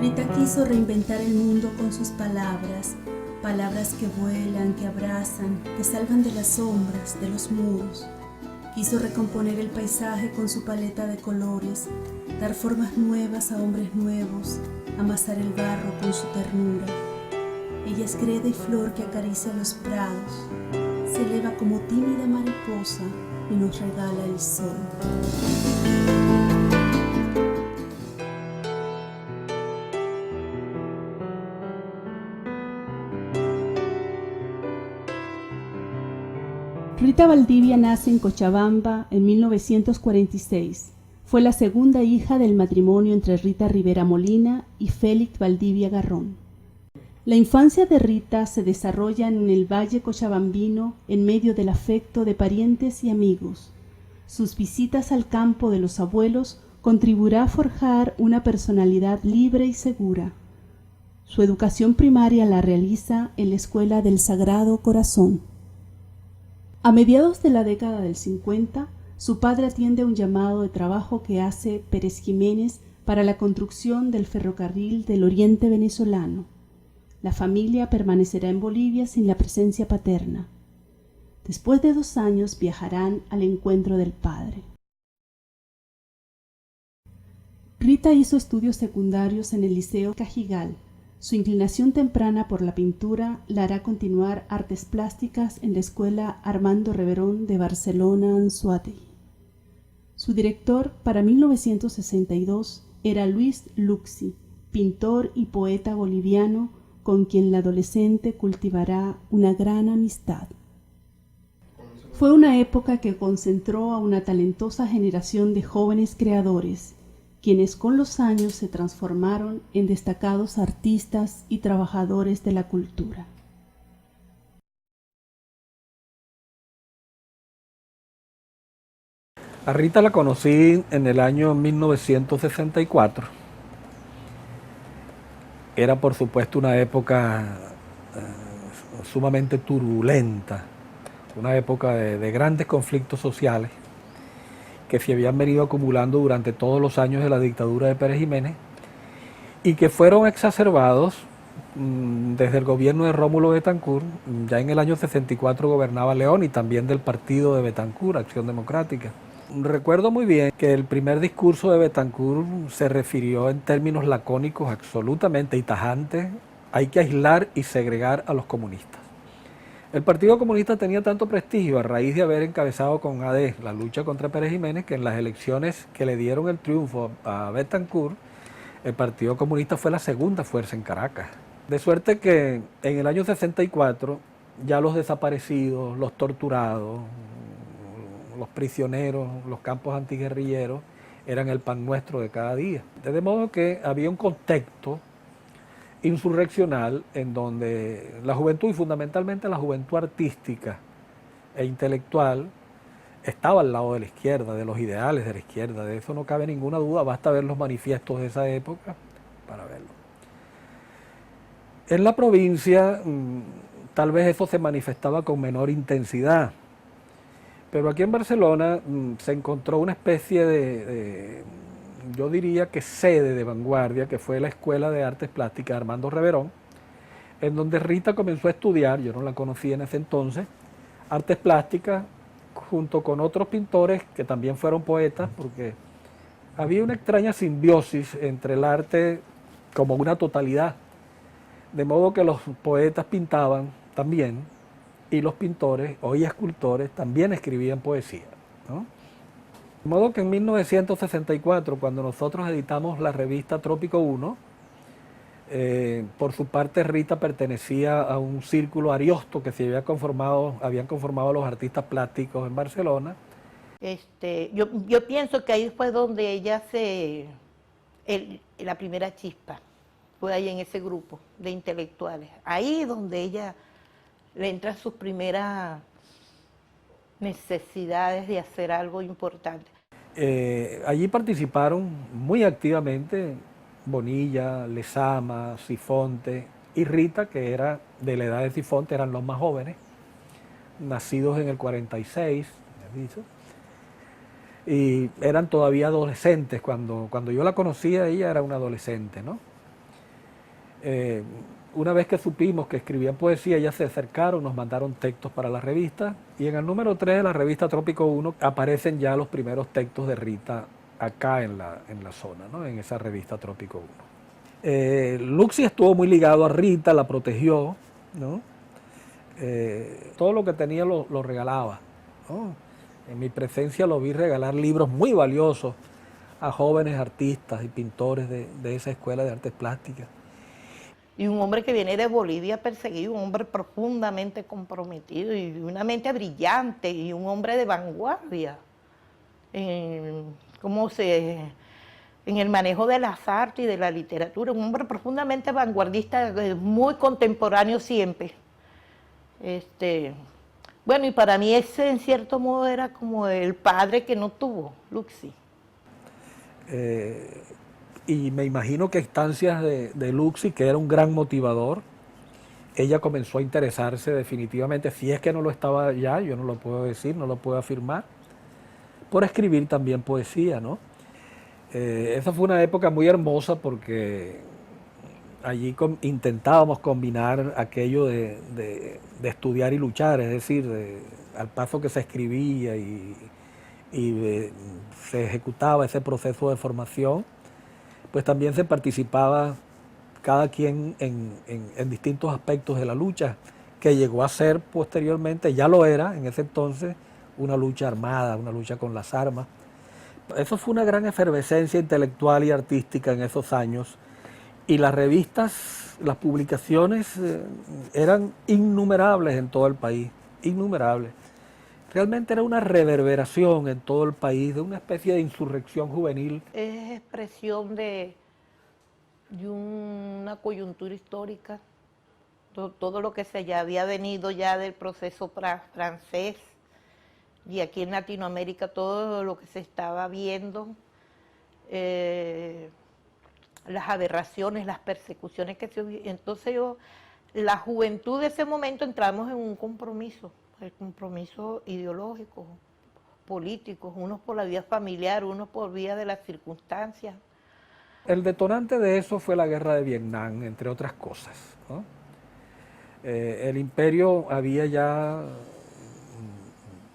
Rita quiso reinventar el mundo con sus palabras, palabras que vuelan, que abrazan, que salvan de las sombras, de los muros. Quiso recomponer el paisaje con su paleta de colores, dar formas nuevas a hombres nuevos, amasar el barro con su ternura. Ella es greda y flor que acaricia los prados, se eleva como tímida mariposa y nos regala el sol. Rita Valdivia nace en Cochabamba en 1946. Fue la segunda hija del matrimonio entre Rita Rivera Molina y Félix Valdivia Garrón. La infancia de Rita se desarrolla en el Valle Cochabambino en medio del afecto de parientes y amigos. Sus visitas al campo de los abuelos contribuirá a forjar una personalidad libre y segura. Su educación primaria la realiza en la Escuela del Sagrado Corazón. A mediados de la década del 50, su padre atiende un llamado de trabajo que hace Pérez Jiménez para la construcción del ferrocarril del oriente venezolano. La familia permanecerá en Bolivia sin la presencia paterna. Después de 2 años viajarán al encuentro del padre. Rita hizo estudios secundarios en el Liceo Cajigal. Su inclinación temprana por la pintura la hará continuar artes plásticas en la Escuela Armando Reverón de Barcelona, Anzoátegui. Su director para 1962 era Luis Luxi, pintor y poeta boliviano con quien la adolescente cultivará una gran amistad. Fue una época que concentró a una talentosa generación de jóvenes creadores, quienes con los años se transformaron en destacados artistas y trabajadores de la cultura. A Rita la conocí en el año 1964. Era por supuesto una época sumamente turbulenta, una época de grandes conflictos sociales que se habían venido acumulando durante todos los años de la dictadura de Pérez Jiménez y que fueron exacerbados desde el gobierno de Rómulo Betancourt. Ya en el año 64 gobernaba León y también del partido de Betancourt, Acción Democrática. Recuerdo muy bien que el primer discurso de Betancourt se refirió en términos lacónicos absolutamente y tajantes: hay que aislar y segregar a los comunistas. El Partido Comunista tenía tanto prestigio a raíz de haber encabezado con AD la lucha contra Pérez Jiménez, que en las elecciones que le dieron el triunfo a Betancourt, el Partido Comunista fue la segunda fuerza en Caracas. De suerte que en el año 64 ya los desaparecidos, los torturados, los prisioneros, los campos antiguerrilleros eran el pan nuestro de cada día. De modo que había un contexto insurreccional en donde la juventud, y fundamentalmente la juventud artística e intelectual, estaba al lado de la izquierda, de los ideales de la izquierda. De eso no cabe ninguna duda, basta ver los manifiestos de esa época para verlo. En la provincia tal vez eso se manifestaba con menor intensidad, pero aquí en Barcelona se encontró una especie yo diría que sede de vanguardia, que fue la Escuela de Artes Plásticas Armando Reverón, en donde Rita comenzó a estudiar, yo no la conocía en ese entonces, artes plásticas, junto con otros pintores que también fueron poetas, porque había una extraña simbiosis entre el arte como una totalidad, de modo que los poetas pintaban también, y los pintores y escultores también escribían poesía, ¿no? De modo que en 1964, cuando nosotros editamos la revista Trópico 1, por su parte Rita pertenecía a un círculo ariosto que habían conformado los artistas plásticos en Barcelona. Yo pienso que ahí fue donde ella la primera chispa, fue ahí en ese grupo de intelectuales, ahí donde ella le entra sus primeras necesidades de hacer algo importante. Allí participaron muy activamente Bonilla, Lezama, Sifonte y Rita, que era de la edad de Sifonte, eran los más jóvenes, nacidos en el 46, y eran todavía adolescentes. Cuando yo la conocía, ella era una adolescente, ¿no? Una vez que supimos que escribían poesía, ellas se acercaron, nos mandaron textos para la revista, y en el número 3 de la revista Trópico 1 aparecen ya los primeros textos de Rita acá en la zona, ¿no? En esa revista Trópico 1. Luxi estuvo muy ligado a Rita, la protegió, ¿no? Todo lo que tenía lo regalaba, ¿no? En mi presencia lo vi regalar libros muy valiosos a jóvenes artistas y pintores de esa escuela de artes plásticas. Y un hombre que viene de Bolivia perseguido, un hombre profundamente comprometido y una mente brillante y un hombre de vanguardia en el manejo de las artes y de la literatura, un hombre profundamente vanguardista, muy contemporáneo siempre. Bueno, y para mí ese en cierto modo era como el padre que no tuvo, Luxi. Y me imagino que a instancias de Luxi, que era un gran motivador, ella comenzó a interesarse definitivamente, si es que no lo estaba ya, yo no lo puedo decir, no lo puedo afirmar, por escribir también poesía, ¿no? Esa fue una época muy hermosa porque allí intentábamos combinar aquello de estudiar y luchar, es decir, al paso que se escribía y se ejecutaba ese proceso de formación, pues también se participaba cada quien en distintos aspectos de la lucha, que llegó a ser posteriormente, ya lo era en ese entonces, una lucha armada, una lucha con las armas. Eso fue una gran efervescencia intelectual y artística en esos años, y las revistas, las publicaciones eran innumerables en todo el país, innumerables. Realmente era una reverberación en todo el país de una especie de insurrección juvenil. Es expresión de una coyuntura histórica, todo lo que se ya había venido ya del proceso francés, y aquí en Latinoamérica todo lo que se estaba viendo, las aberraciones, las persecuciones que se hubo. Entonces la juventud de ese momento entramos en un compromiso, el compromiso ideológico, político, unos por la vía familiar, unos por vía de las circunstancias. El detonante de eso fue la guerra de Vietnam, entre otras cosas, ¿no? El imperio había ya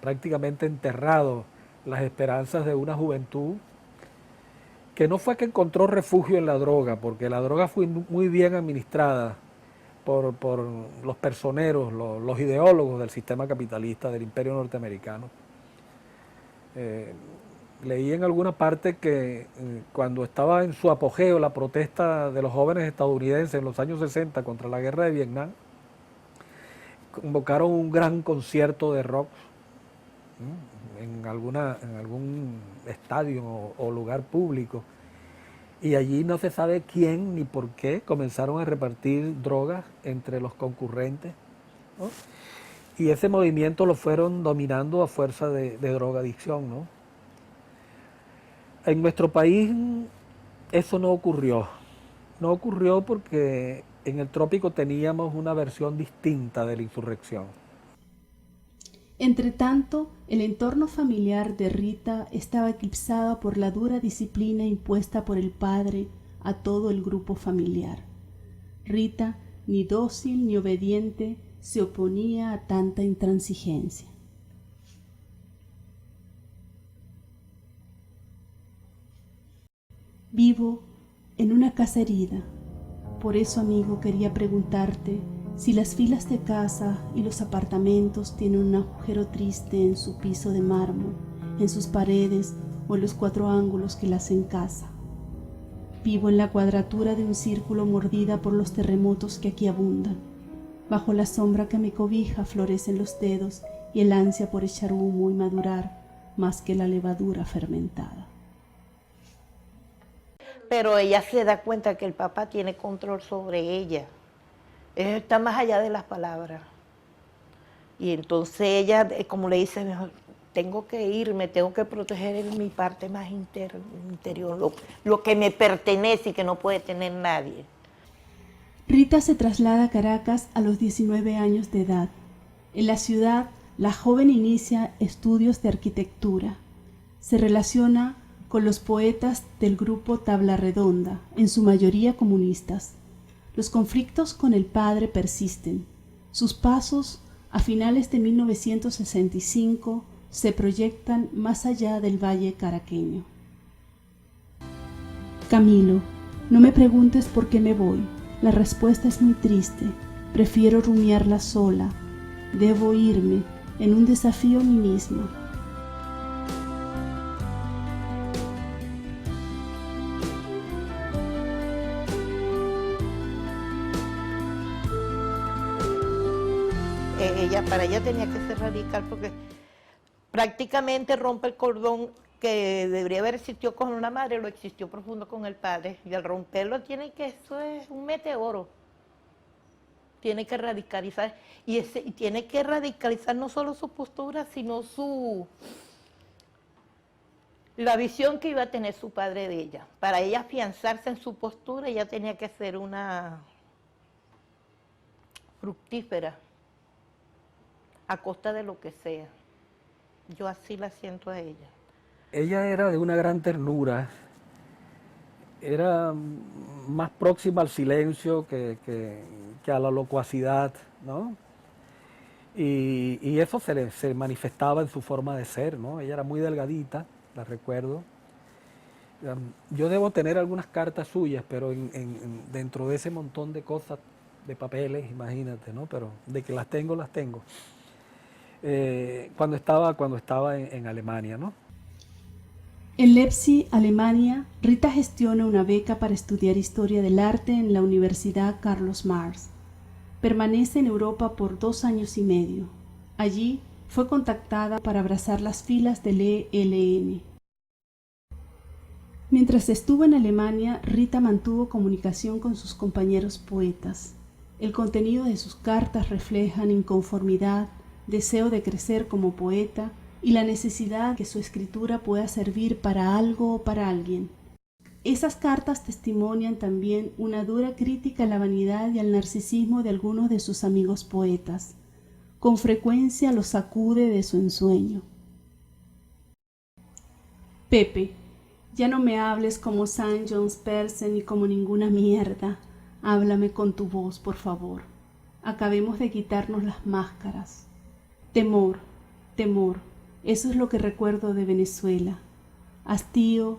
prácticamente enterrado las esperanzas de una juventud que no fue que encontró refugio en la droga, porque la droga fue muy bien administrada por los personeros, los ideólogos del sistema capitalista del imperio norteamericano. Leí en alguna parte que cuando estaba en su apogeo la protesta de los jóvenes estadounidenses en los años 60 contra la guerra de Vietnam, convocaron un gran concierto de rock en algún estadio o lugar público, y allí no se sabe quién ni por qué comenzaron a repartir drogas entre los concurrentes, ¿no? Y ese movimiento lo fueron dominando a fuerza de drogadicción, ¿no? En nuestro país eso no ocurrió. No ocurrió porque en el trópico teníamos una versión distinta de la insurrección. Entretanto, el entorno familiar de Rita estaba eclipsado por la dura disciplina impuesta por el padre a todo el grupo familiar. Rita, ni dócil ni obediente, se oponía a tanta intransigencia. Vivo en una casa herida. Por eso, amigo, quería preguntarte si las filas de casa y los apartamentos tienen un agujero triste en su piso de mármol, en sus paredes o en los 4 ángulos que las encasa. Vivo en la cuadratura de un círculo mordida por los terremotos que aquí abundan. Bajo la sombra que me cobija florecen los dedos y el ansia por echar humo y madurar más que la levadura fermentada. Pero ella se da cuenta que el papá tiene control sobre ella. Está más allá de las palabras. Y entonces ella, como le dice, tengo que irme, tengo que proteger mi parte más interior, lo que me pertenece y que no puede tener nadie. Rita se traslada a Caracas a los 19 años de edad. En la ciudad, la joven inicia estudios de arquitectura. Se relaciona con los poetas del grupo Tabla Redonda, en su mayoría comunistas. Los conflictos con el padre persisten. Sus pasos, a finales de 1965, se proyectan más allá del valle caraqueño. Camilo, no me preguntes por qué me voy. La respuesta es muy triste. Prefiero rumiarla sola. Debo irme, en un desafío a mí misma. Para ella tenía que ser radical porque prácticamente rompe el cordón que debería haber existido con una madre, lo existió profundo con el padre. Y al romperlo eso es un meteoro. Tiene que radicalizar. Y tiene que radicalizar no solo su postura, sino la visión que iba a tener su padre de ella. Para ella afianzarse en su postura, ella tenía que ser una fructífera, a costa de lo que sea. Yo así la siento a ella. Ella era de una gran ternura, era más próxima al silencio que a la locuacidad, ¿no? Y eso se manifestaba en su forma de ser, ¿no? Ella era muy delgadita, la recuerdo. Yo debo tener algunas cartas suyas, pero dentro de ese montón de cosas, de papeles, imagínate, ¿no? Pero de que las tengo, las tengo. Cuando estaba en Alemania, ¿no? En Leipzig, Alemania, Rita gestiona una beca para estudiar Historia del Arte en la Universidad Carlos Marx. Permanece en Europa por 2 años y medio. Allí fue contactada para abrazar las filas del ELN. Mientras estuvo en Alemania, Rita mantuvo comunicación con sus compañeros poetas. El contenido de sus cartas reflejan inconformidad, deseo de crecer como poeta y la necesidad de que su escritura pueda servir para algo o para alguien. Esas cartas testimonian también una dura crítica a la vanidad y al narcisismo de algunos de sus amigos poetas. Con frecuencia los sacude de su ensueño. Pepe, ya no me hables como St. John's Person ni como ninguna mierda. Háblame con tu voz, por favor. Acabemos de quitarnos las máscaras. Temor, temor, eso es lo que recuerdo de Venezuela. Hastío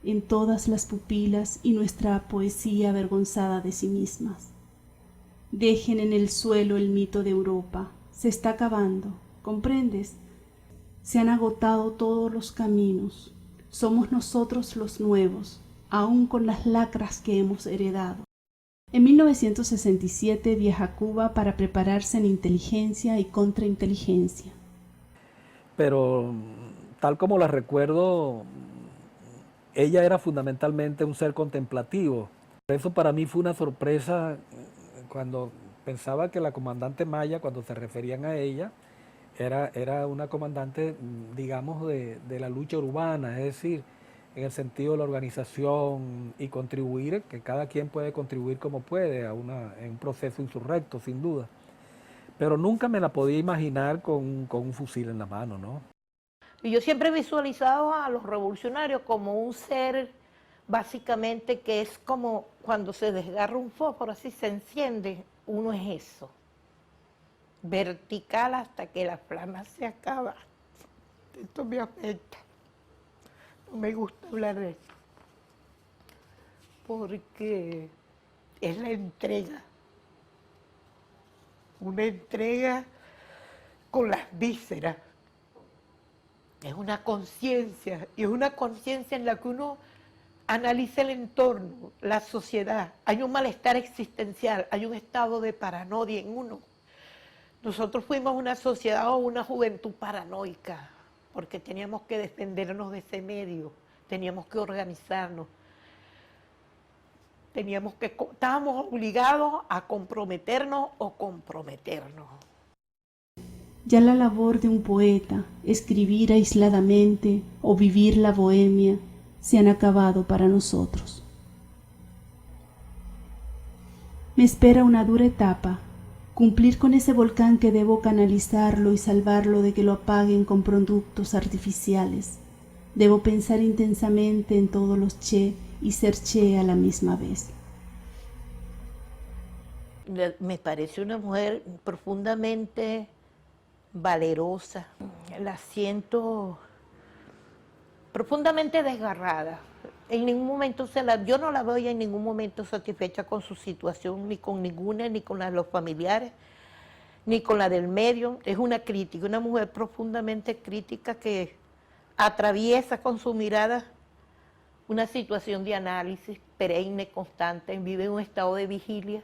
en todas las pupilas y nuestra poesía avergonzada de sí mismas. Dejen en el suelo el mito de Europa. Se está acabando, ¿comprendes? Se han agotado todos los caminos. Somos nosotros los nuevos, aún con las lacras que hemos heredado. En 1967 viaja a Cuba para prepararse en inteligencia y contrainteligencia. Pero tal como la recuerdo, ella era fundamentalmente un ser contemplativo. Por eso para mí fue una sorpresa cuando pensaba que la comandante Maya, cuando se referían a ella, era una comandante, digamos, de la lucha urbana, es decir, en el sentido de la organización y contribuir, que cada quien puede contribuir como puede en un proceso insurrecto, sin duda. Pero nunca me la podía imaginar con un fusil en la mano, ¿no? Y yo siempre he visualizado a los revolucionarios como un ser, básicamente, que es como cuando se desgarra un fósforo, así se enciende, uno es eso. Vertical hasta que la flama se acaba. Esto me afecta. No me gusta hablar de eso. Porque es la entrega. Una entrega con las vísceras. Es una conciencia. Y es una conciencia en la que uno analiza el entorno, la sociedad. Hay un malestar existencial, hay un estado de paranoia en uno. Nosotros fuimos una sociedad o una juventud paranoica, porque teníamos que defendernos de ese medio, teníamos que organizarnos, estábamos obligados a comprometernos o comprometernos. Ya la labor de un poeta, escribir aisladamente o vivir la bohemia, se han acabado para nosotros. Me espera una dura etapa. Cumplir con ese volcán que debo canalizarlo y salvarlo de que lo apaguen con productos artificiales. Debo pensar intensamente en todos los che y ser che a la misma vez. Me parece una mujer profundamente valerosa. La siento profundamente desgarrada. En ningún momento yo no la veo en ningún momento satisfecha con su situación, ni con ninguna, ni con la de los familiares, ni con la del medio. Es una crítica, una mujer profundamente crítica que atraviesa con su mirada una situación de análisis perenne, constante, vive en un estado de vigilia.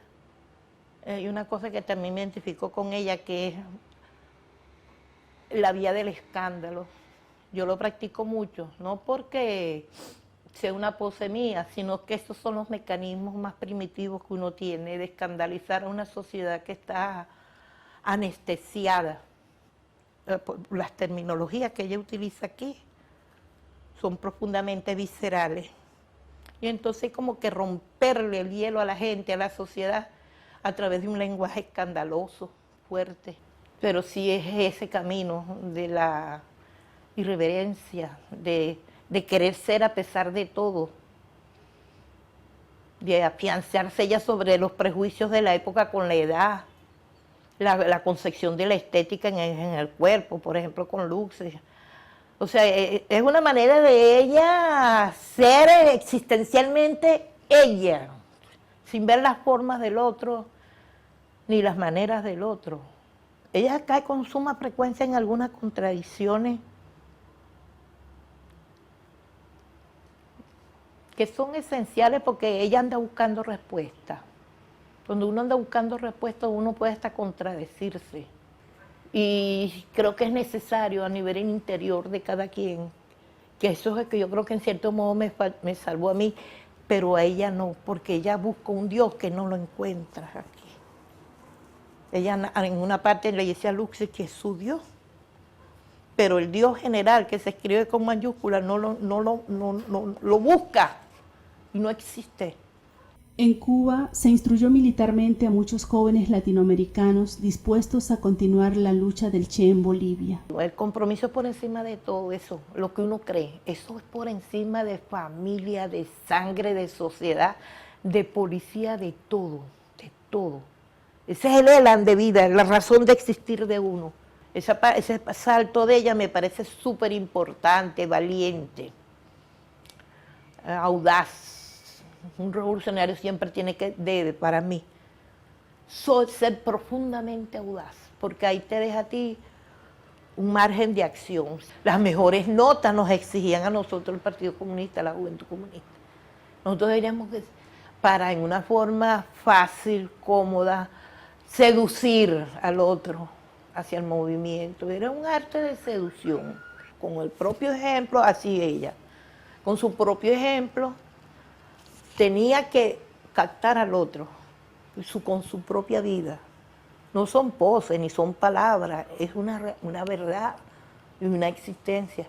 Y una cosa que también me identificó con ella, que es la vía del escándalo. Yo lo practico mucho, no porque sea una pose mía, sino que esos son los mecanismos más primitivos que uno tiene de escandalizar a una sociedad que está anestesiada. Las terminologías que ella utiliza aquí son profundamente viscerales. Y entonces como que romperle el hielo a la gente, a la sociedad, a través de un lenguaje escandaloso, fuerte. Pero sí es ese camino de la irreverencia, de querer ser a pesar de todo, de afianzarse ella sobre los prejuicios de la época con la edad, la concepción de la estética en el cuerpo, por ejemplo con Luxes. O sea, es una manera de ella ser existencialmente ella, sin ver las formas del otro, ni las maneras del otro. Ella cae con suma frecuencia en algunas contradicciones que son esenciales porque ella anda buscando respuestas. Cuando uno anda buscando respuestas, uno puede hasta contradecirse. Y creo que es necesario a nivel interior de cada quien, que eso es que yo creo que en cierto modo me salvó a mí, pero a ella no, porque ella busca un Dios que no lo encuentra aquí. Ella en una parte le dice a Luxes que es su Dios, pero el Dios general que se escribe con mayúsculas no lo busca y no existe. En Cuba se instruyó militarmente a muchos jóvenes latinoamericanos dispuestos a continuar la lucha del Che en Bolivia. El compromiso es por encima de todo eso, lo que uno cree. Eso es por encima de familia, de sangre, de sociedad, de policía, de todo, de todo. Ese es el elan de vida, la razón de existir de uno. Ese salto de ella me parece súper importante, valiente, audaz. Un revolucionario siempre tiene que, para mí, ser profundamente audaz, porque ahí te deja a ti un margen de acción. Las mejores notas nos exigían a nosotros el Partido Comunista, la Juventud Comunista. Nosotros deberíamos, para en una forma fácil, cómoda, seducir al otro hacia el movimiento. Era un arte de seducción. Con el propio ejemplo, así ella. Con su propio ejemplo, tenía que captar al otro con su propia vida. No son poses ni son palabras, es una verdad y una existencia.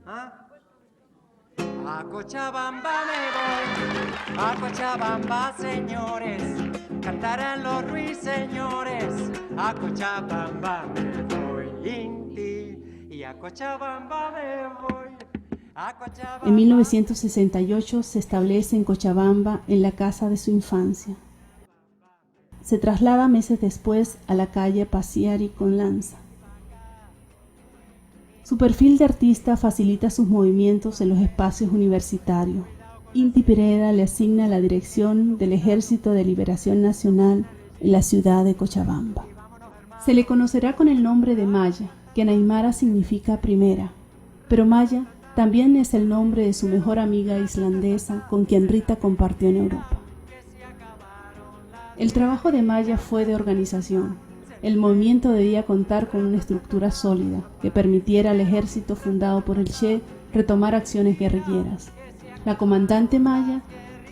A Cochabamba me voy, a Cochabamba, señores, cantarán los ruiseñores. A Cochabamba me voy, Inti, y a Cochabamba me voy. En 1968 se establece en Cochabamba, en la casa de su infancia. Se traslada meses después a la calle Paciari con Lanza. Su perfil de artista facilita sus movimientos en los espacios universitarios. Inti Pereda le asigna la dirección del Ejército de Liberación Nacional en la ciudad de Cochabamba. Se le conocerá con el nombre de Maya, que en aymara significa primera, pero Maya también es el nombre de su mejor amiga islandesa con quien Rita compartió en Europa. El trabajo de Maya fue de organización. El movimiento debía contar con una estructura sólida que permitiera al ejército fundado por el Che retomar acciones guerrilleras. La comandante Maya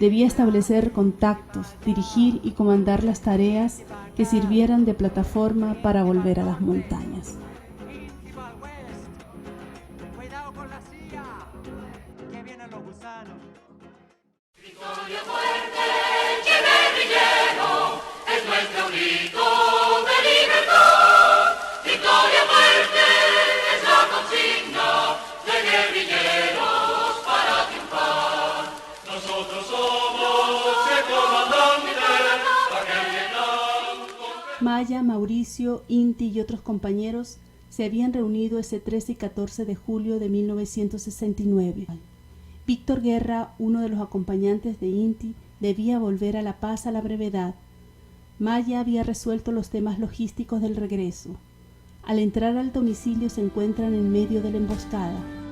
debía establecer contactos, dirigir y comandar las tareas que sirvieran de plataforma para volver a las montañas. Victoria fuerte, Che guerrillero, es nuestro grito de libertad. Victoria fuerte es la consigna de guerrilleros para triunfar. Nosotros somos Maya, Mauricio, Inti y otros compañeros se habían reunido ese 13 y 14 de julio de 1969. Víctor Guerra, uno de los acompañantes de Inti, debía volver a La Paz a la brevedad. Maya había resuelto los temas logísticos del regreso. Al entrar al domicilio se encuentran en medio de la emboscada.